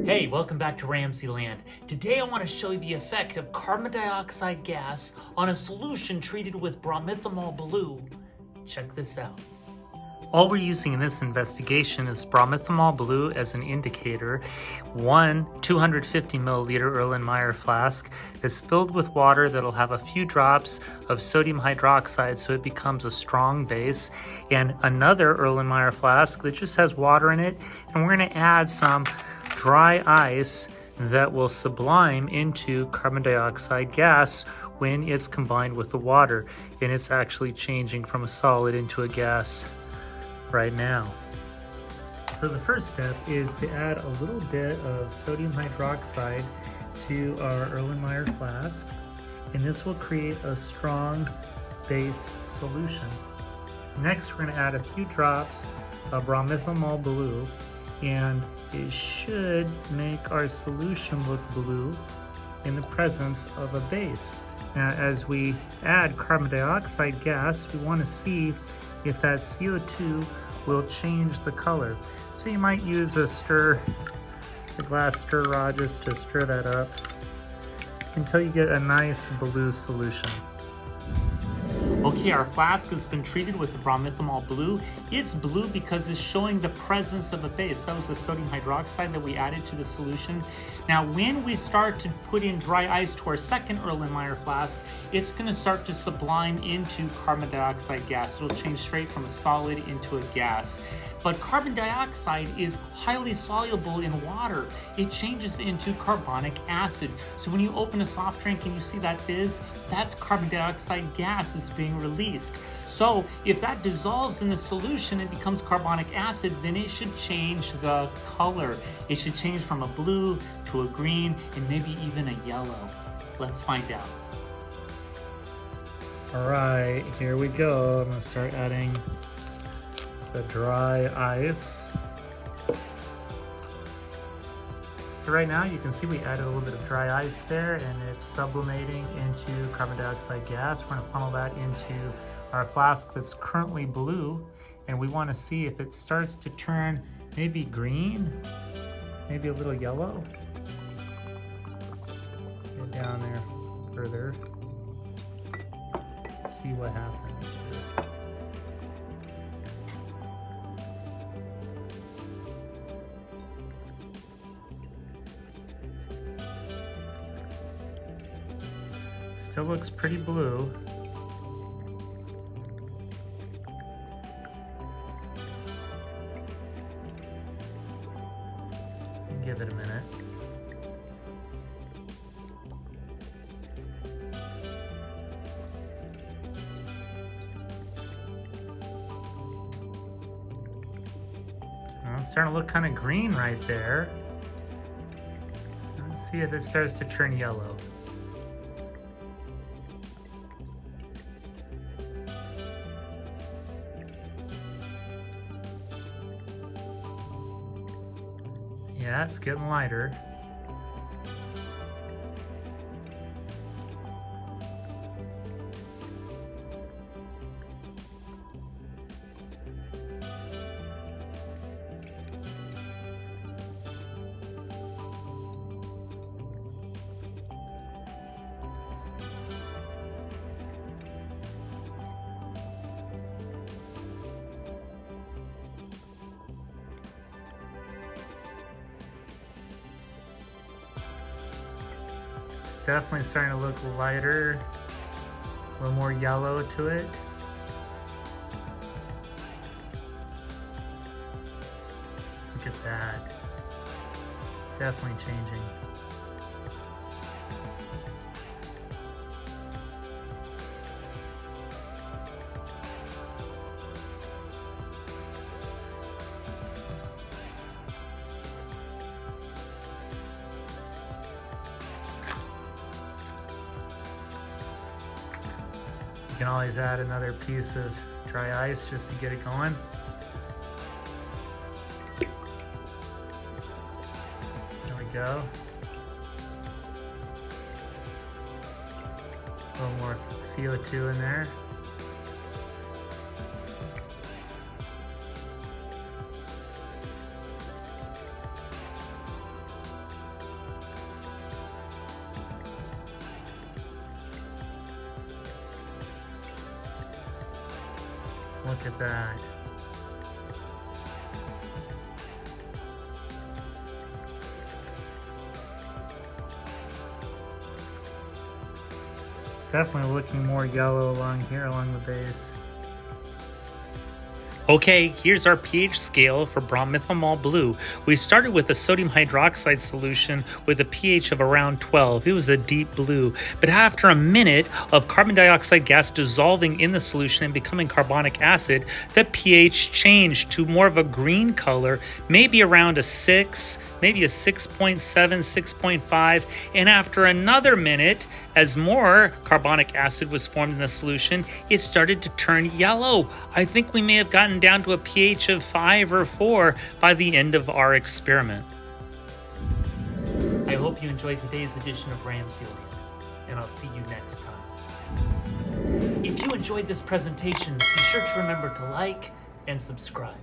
Hey, welcome back to RamZland. Today I want to show you the effect of carbon dioxide gas on a solution treated with bromothymol blue. Check this out. All we're using in this investigation is bromothymol blue as an indicator. One 250 milliliter Erlenmeyer flask is filled with water that'll have a few drops of sodium hydroxide so it becomes a strong base, and another Erlenmeyer flask that just has water in it, and we're going to add some dry ice that will sublime into carbon dioxide gas when it's combined with the water, and it's actually changing from a solid into a gas right now. So the first step is to add a little bit of sodium hydroxide to our Erlenmeyer flask, and this will create a strong base solution. Next, we're going to add a few drops of bromothymol blue, and it should make our solution look blue in the presence of a base. Now, as we add carbon dioxide gas, we want to see if that CO2 will change the color. So you might use a glass stir rod just to stir that up until you get a nice blue solution. Okay, our flask has been treated with the bromothymol blue. It's blue because it's showing the presence of a base. That was the sodium hydroxide that we added to the solution. Now, when we start to put in dry ice to our second Erlenmeyer flask, it's going to start to sublime into carbon dioxide gas. It'll change straight from a solid into a gas. But carbon dioxide is highly soluble in water. It changes into carbonic acid. So when you open a soft drink and you see that fizz, that's carbon dioxide gas that's being released. So if that dissolves in the solution and becomes carbonic acid, then it should change the color. It should change from a blue to a green and maybe even a yellow. Let's find out. All right, here we go. I'm gonna start adding the dry ice. So right now you can see we added a little bit of dry ice there, and it's sublimating into carbon dioxide gas. We're going to funnel that into our flask that's currently blue, and we want to see if it starts to turn maybe green, maybe a little yellow. Get down there further. See what happens here. Still looks pretty blue. Give it a minute. Well, it's starting to look kind of green right there. Let's see if it starts to turn yellow. Yeah, it's getting lighter. Definitely starting to look lighter, a little more yellow to it. Look at that. Definitely changing. You can always add another piece of dry ice just to get it going. There we go. A little more CO2 in there. Look at that. It's definitely looking more yellow along here, along the base. Okay, here's our pH scale for Bromothymol Blue. We started with a sodium hydroxide solution with a pH of around 12. It was a deep blue. But after a minute of carbon dioxide gas dissolving in the solution and becoming carbonic acid, the pH changed to more of a green color, maybe around a 6, maybe a 6.7, 6.5. And after another minute, as more carbonic acid was formed in the solution, it started to turn yellow. I think we may have gotten down to a pH of 5 or 4 by the end of our experiment. I hope you enjoyed today's edition of RamZland, and I'll see you next time. If you enjoyed this presentation, be sure to remember to like and subscribe.